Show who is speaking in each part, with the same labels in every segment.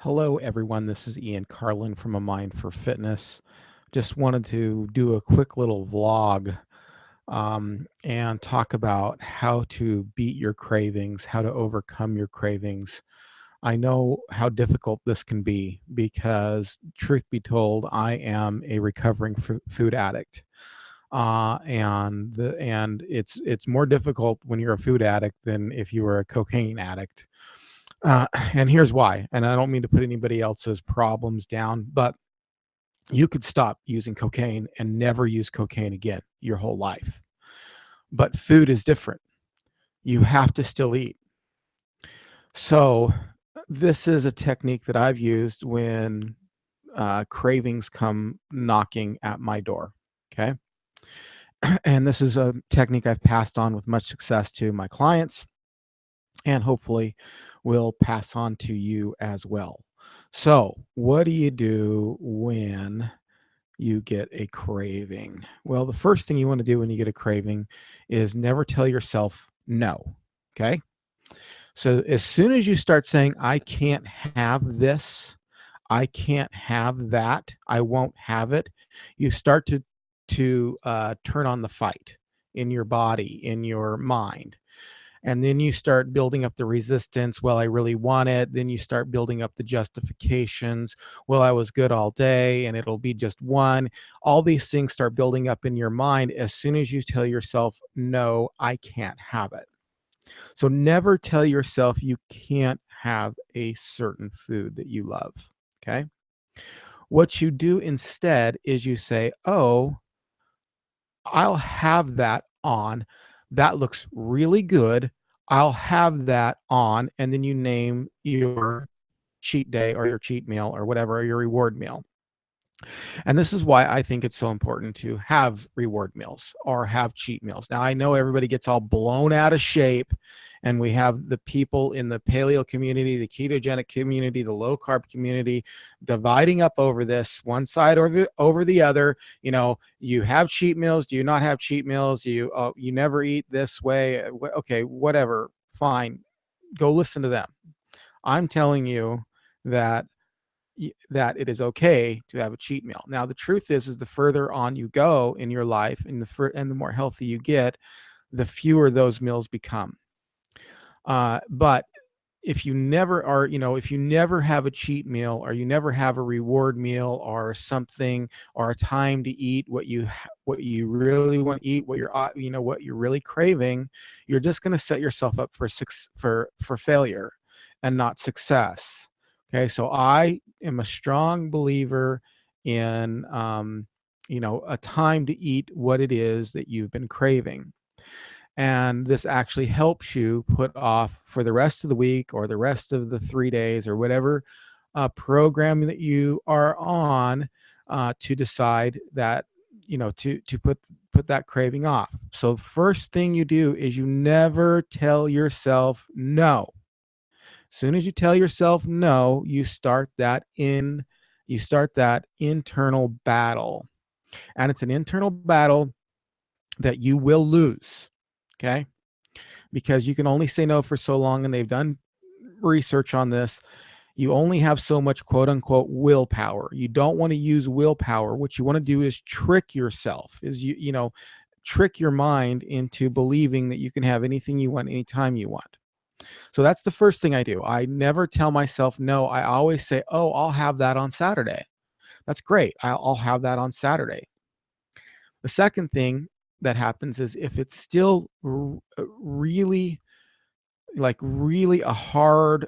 Speaker 1: Hello, everyone. This is Ian Carlin from A Mind for Fitness. Just wanted to do a quick little vlog and talk about how to beat your cravings, how to overcome your cravings. I know how difficult this can be because, truth be told, I am a recovering food addict. And it's more difficult when you're a food addict than if you were a cocaine addict. And here's why. And I don't mean to put anybody else's problems down, but you could stop using cocaine and never use cocaine again your whole life. But food is different. You have to still eat. So, this is a technique that I've used when cravings come knocking at my door. Okay. And this is a technique I've passed on with much success to my clients and hopefully will pass on to you as well. So, what do you do when you get a craving? Well, the first thing you want to do when you get a craving is never tell yourself no. Okay. So, as soon as you start saying, I can't have this, I can't have that, I won't have it, you start to turn on the fight in your body, in your mind, and then you start building up the resistance. Well, I really want it. Then you start building up the justifications. Well, I was good all day and it'll be just one. All these things start building up in your mind as soon as you tell yourself, no, I can't have it. So never tell yourself you can't have a certain food that you love. Okay. What you do instead is you say, oh, I'll have that on. That looks really good. I'll have that on. And then you name your cheat day or your cheat meal or whatever, or your reward meal. And this is why I think it's so important to have reward meals or have cheat meals. Now, I know everybody gets all blown out of shape, and we have the people in the paleo community, the ketogenic community, the low carb community dividing up over this, one side or over the other. You know, you have cheat meals. Do you not have cheat meals? Do you never eat this way? Okay, whatever. Fine. Go listen to them. I'm telling you that that it is okay to have a cheat meal. Now, the truth is the further on you go in your life, and the more healthy you get, the fewer those meals become. But if you never are, if you never have a cheat meal, or you never have a reward meal, or something, or a time to eat what you really want to eat, what what you're really craving, you're just going to set yourself up for failure and not success. Okay, so I am a strong believer in a time to eat what it is that you've been craving. And this actually helps you put off for the rest of the week or the rest of the 3 days or whatever program that you are on, to decide that, to put that craving off. So first thing you do is you never tell yourself no. As soon as you tell yourself no, you start that internal battle. And it's an internal battle that you will lose. Okay? Because you can only say no for so long, and they've done research on this. You only have so much quote unquote willpower. You don't want to use willpower. What you want to do is trick yourself, is trick your mind into believing that you can have anything you want anytime you want. So that's the first thing I do. I never tell myself no. I always say, oh, I'll have that on Saturday. That's great. I'll have that on Saturday. The second thing that happens is, if it's still really, really a hard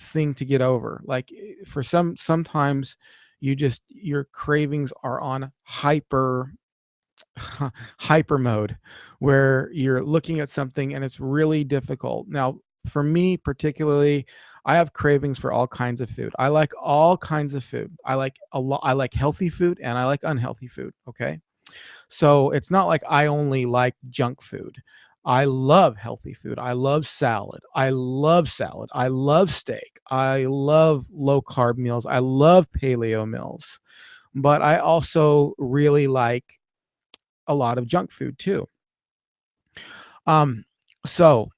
Speaker 1: thing to get over, like for sometimes your cravings are on hyper mode, where you're looking at something and it's really difficult. Now, for me particularly, I have cravings for all kinds of food. I like all kinds of food. I like a lot. I like healthy food and I like unhealthy food. Okay. So it's not like I only like junk food. I love healthy food. I love salad. I love salad. I love steak. I love low carb meals. I love paleo meals. But I also really like a lot of junk food too. Um, so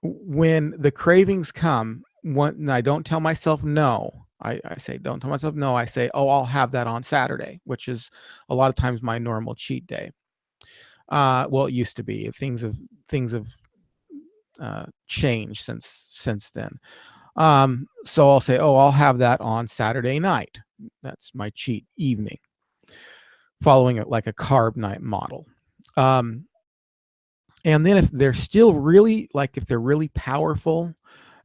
Speaker 1: when the cravings come, I don't tell myself no. I say, don't tell myself no. I say, oh, I'll have that on Saturday, which is a lot of times my normal cheat day. Well, it used to be. Things have changed since then. So I'll say, oh, I'll have that on Saturday night. That's my cheat evening, following it like a carb night model. Um, and then if they're still really like if they're really powerful,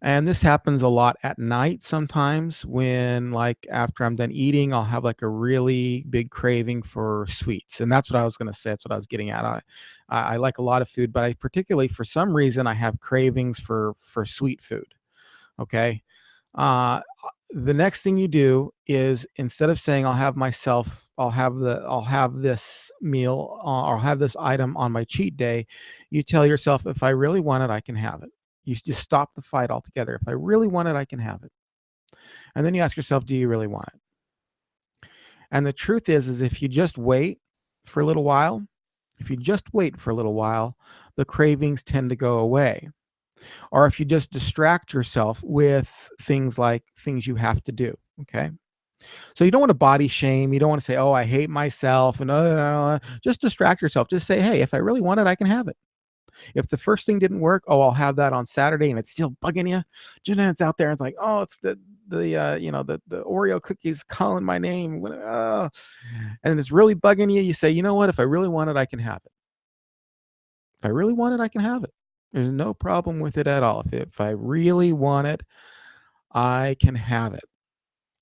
Speaker 1: and this happens a lot at night sometimes when like after I'm done eating, I'll have like a really big craving for sweets. And that's what I was going to say. That's what I was getting at. I like a lot of food, but I particularly for some reason I have cravings for sweet food. Okay. Uh, the next thing you do is instead of saying I'll have this meal, I'll have this item on my cheat day, you tell yourself, if I really want it, I can have it. You just stop the fight altogether. If I really want it, I can have it. And then you ask yourself, do you really want it? And the truth is if you just wait for a little while, if you just wait for a little while, the cravings tend to go away. Or if you just distract yourself with things like things you have to do. Okay. So you don't want to body shame. You don't want to say, oh, I hate myself. And just distract yourself. Just say, hey, if I really want it, I can have it. If the first thing didn't work, oh, I'll have that on Saturday and it's still bugging you. It's out there. It's like, oh, it's the Oreo cookies calling my name. And it's really bugging you. You say, you know what? If I really want it, I can have it. If I really want it, I can have it. There's no problem with it at all. If I really want it, I can have it.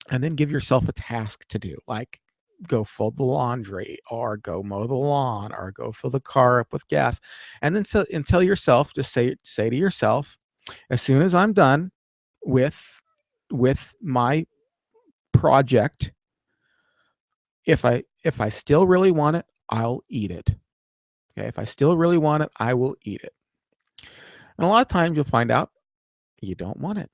Speaker 1: And then give yourself a task to do, like go fold the laundry or go mow the lawn or go fill the car up with gas. And then and tell yourself, just say to yourself, as soon as I'm done with my project, if I still really want it, I'll eat it. Okay. If I still really want it, I will eat it. And a lot of times you'll find out you don't want it.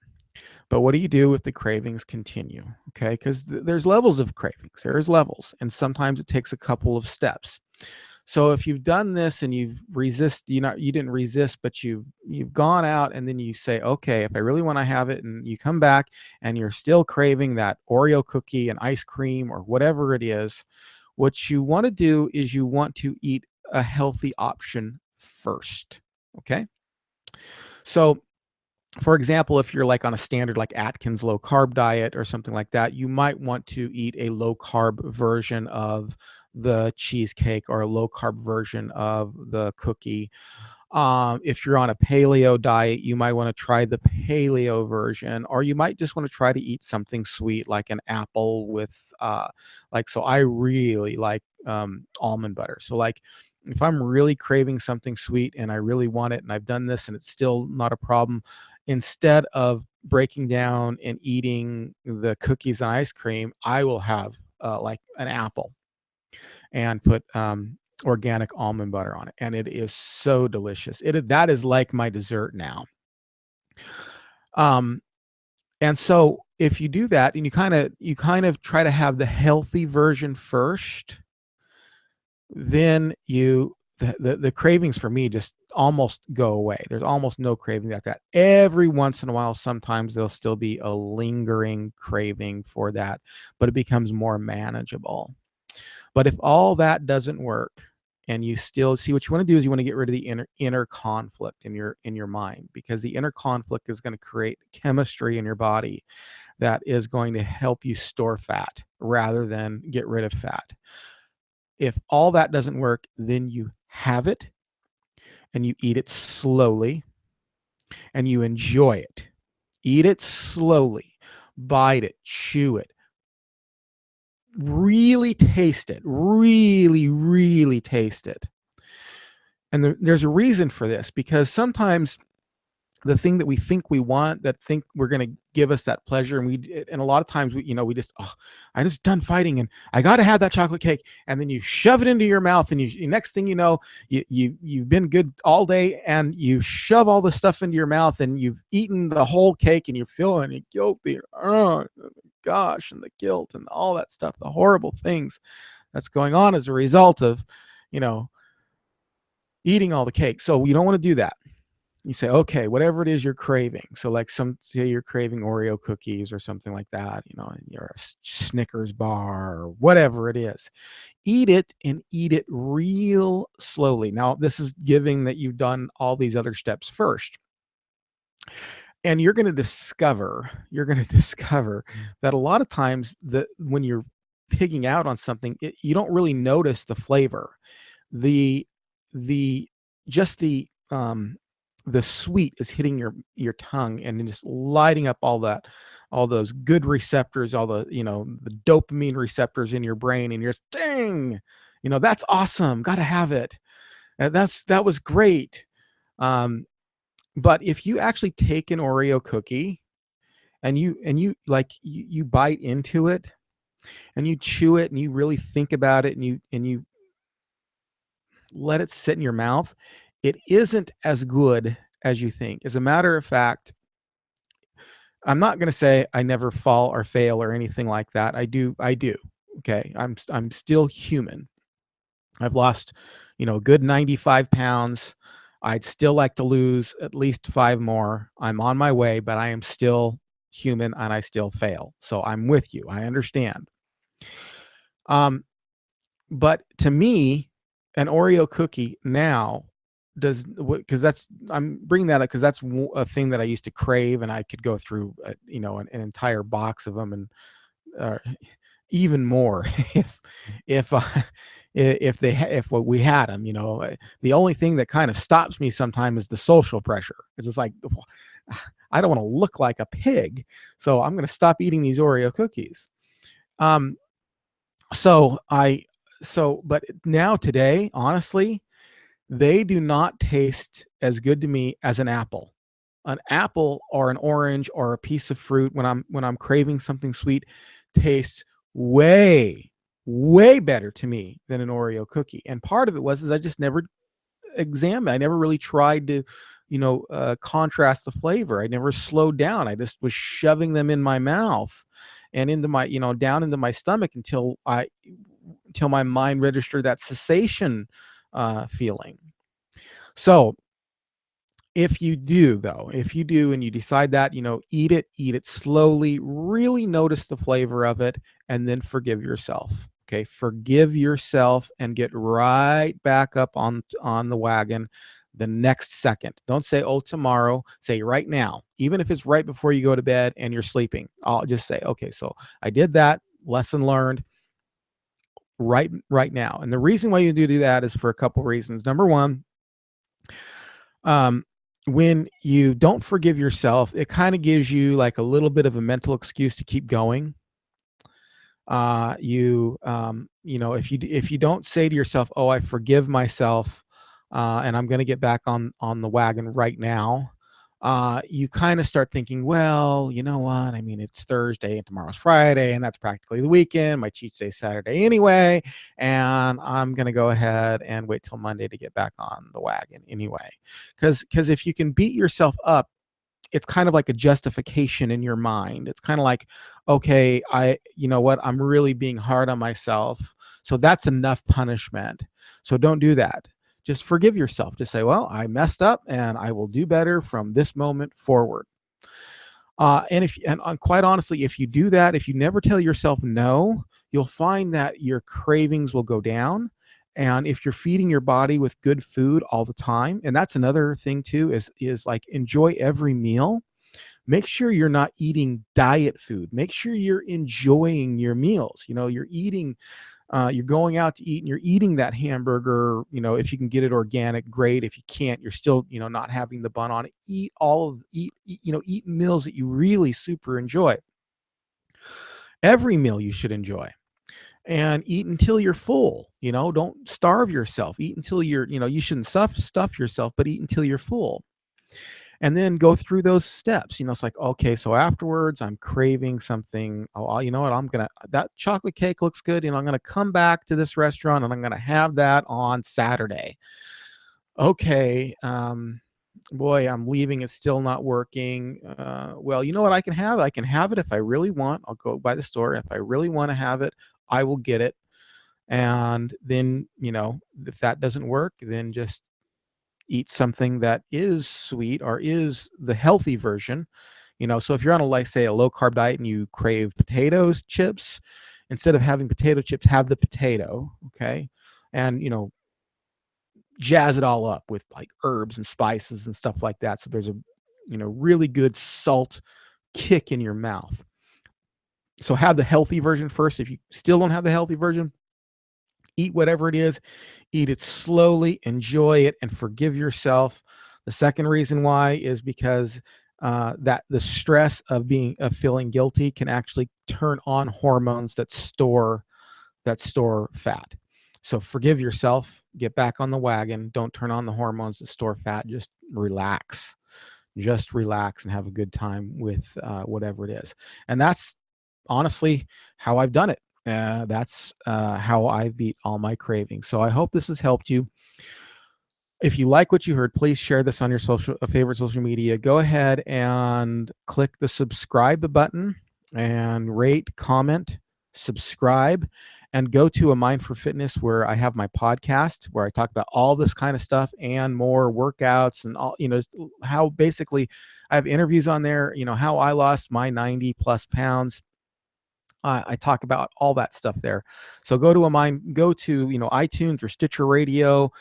Speaker 1: But what do you do if the cravings continue? Okay, because there's levels of cravings. There's levels, and sometimes it takes a couple of steps. So if you've done this and you didn't resist, but you've gone out and then you say, okay, if I really want to have it, and you come back and you're still craving that Oreo cookie and ice cream or whatever it is, what you want to do is you want to eat a healthy option first. Okay, so for example, if you're like on a standard like Atkins low carb diet or something like that, you might want to eat a low carb version of the cheesecake or a low carb version of the cookie. If you're on a paleo diet, you might want to try the paleo version, or you might just want to try to eat something sweet like an apple with, so I really like almond butter. So, like, if I'm really craving something sweet and I really want it, and I've done this and it's still not a problem, instead of breaking down and eating the cookies and ice cream, I will have like an apple and put organic almond butter on it, and it is so delicious. That is like my dessert now. Um, and so if you do that and you kind of try to have the healthy version first, then the cravings for me just almost go away. There's almost no craving like that. Every once in a while, sometimes there'll still be a lingering craving for that, but it becomes more manageable. But if all that doesn't work and you still see, what you want to do is you want to get rid of the inner conflict in your mind, because the inner conflict is going to create chemistry in your body that is going to help you store fat rather than get rid of fat. If all that doesn't work, then you have it and you eat it slowly and you enjoy it. Eat it slowly, bite it, chew it, really taste it, really, really taste it. And there's a reason for this, because sometimes the thing that we think we want, that think we're going to give us that pleasure, and a lot of times we just, oh, I just done fighting and I got to have that chocolate cake, and then you shove it into your mouth, and next thing you know, you've been good all day and you shove all the stuff into your mouth and you've eaten the whole cake and you're feeling guilty. Oh gosh, and the guilt and all that stuff, the horrible things that's going on as a result of you know eating all the cake. So you don't want to do that. You say, okay, whatever it is you're craving. So like say you're craving Oreo cookies or something like that, and you're a Snickers bar or whatever it is. Eat it and eat it real slowly. Now, this is giving that you've done all these other steps first. And you're going to discover that a lot of times that when you're pigging out on something, you don't really notice the flavor. The the just the sweet is hitting your tongue and just lighting up all those good receptors, all the dopamine receptors in your brain, and you're just ding, that's awesome, got to have it. That was great. Um, but if you actually take an Oreo cookie and you like you bite into it and you chew it and you really think about it and you let it sit in your mouth, it isn't as good as you think. As a matter of fact, I'm not going to say I never fall or fail or anything like that. I do. Okay. I'm still human. I've lost, a good 95 pounds. I'd still like to lose at least 5 more. I'm on my way, but I am still human and I still fail. So I'm with you. I understand. Um, but to me, an Oreo cookie now does what, because I'm bringing that up because that's a thing that I used to crave, and I could go through, an entire box of them, and uh, even more if uh, if what we had them. The only thing that kind of stops me sometimes is the social pressure, because it's like, I don't want to look like a pig, so I'm going to stop eating these Oreo cookies. Um, so I but now today, honestly, they do not taste as good to me as an apple. An apple or an orange or a piece of fruit when I'm craving something sweet tastes way, way better to me than an Oreo cookie. And part of it is I just never examined. I never really tried to, contrast the flavor. I never slowed down. I just was shoving them in my mouth and into my, down into my stomach until my mind registered that cessation feeling. So if you do and you decide that, eat it slowly, really notice the flavor of it, and then forgive yourself. Okay, forgive yourself and get right back up on the wagon the next second. Don't say, oh, tomorrow. Say right now, even if it's right before you go to bed and you're sleeping. I'll just say, okay, so I did that, lesson learned, right now. And the reason why you do that is for a couple reasons. Number one, um, when you don't forgive yourself, it kind of gives you like a little bit of a mental excuse to keep going. If you don't say to yourself, "Oh, I forgive myself, and I'm going to get back on the wagon right now," you kind of start thinking, "Well, you know what? I mean, it's Thursday and tomorrow's Friday, and that's practically the weekend. My cheat day Saturday anyway, and I'm going to go ahead and wait till Monday to get back on the wagon anyway." Because if you can beat yourself up, it's kind of like a justification in your mind. It's kind of like, okay, you know what, I'm really being hard on myself, so that's enough punishment. So don't do that. Just forgive yourself. Just say, well, I messed up and I will do better from this moment forward. And quite honestly, if you do that, if you never tell yourself no, you'll find that your cravings will go down. And if you're feeding your body with good food all the time, and that's another thing too, is like enjoy every meal. Make sure you're not eating diet food. Make sure you're enjoying your meals. You're going out to eat and you're eating that hamburger. If you can get it organic, great. If you can't, you're still, not having the bun on it. Eat meals that you really super enjoy. Every meal you should enjoy, and eat until you're full. Don't starve yourself. Eat until you shouldn't stuff yourself, but eat until you're full. And then go through those steps. It's like, okay, so afterwards I'm craving something. Oh, you know what? That chocolate cake looks good. I'm going to come back to this restaurant and I'm going to have that on Saturday. Okay. Boy, I'm leaving. It's still not working. Well, you know what I can have? I can have it if I really want. I'll go by the store. If I really want to have it, I will get it. And then, if that doesn't work, then just eat something that is sweet or is the healthy version. So if you're on a, like, say, a low carb diet and you crave potatoes chips, instead of having potato chips, have the potato, okay? And jazz it all up with like herbs and spices and stuff like that, so there's a really good salt kick in your mouth. So have the healthy version first. If you still don't have the healthy version, eat whatever it is, eat it slowly, enjoy it, and forgive yourself. The second reason why is because that the stress of feeling guilty can actually turn on hormones that store fat. So forgive yourself, get back on the wagon, don't turn on the hormones that store fat, just relax and have a good time with whatever it is. And that's honestly how I've done it. That's how I've beat all my cravings. So I hope this has helped you. If you like what you heard, please share this on your favorite social media. Go ahead and click the subscribe button and rate, comment, subscribe, and go to A Mind for Fitness, where I have my podcast where I talk about all this kind of stuff and more workouts and all, how basically I have interviews on there, how I lost my 90 plus pounds. I talk about all that stuff there. So go to iTunes or Stitcher Radio.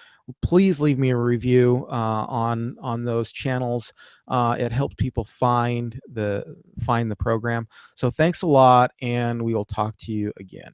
Speaker 1: Please leave me a review on those channels. It helps people find the program. So thanks a lot, and we will talk to you again.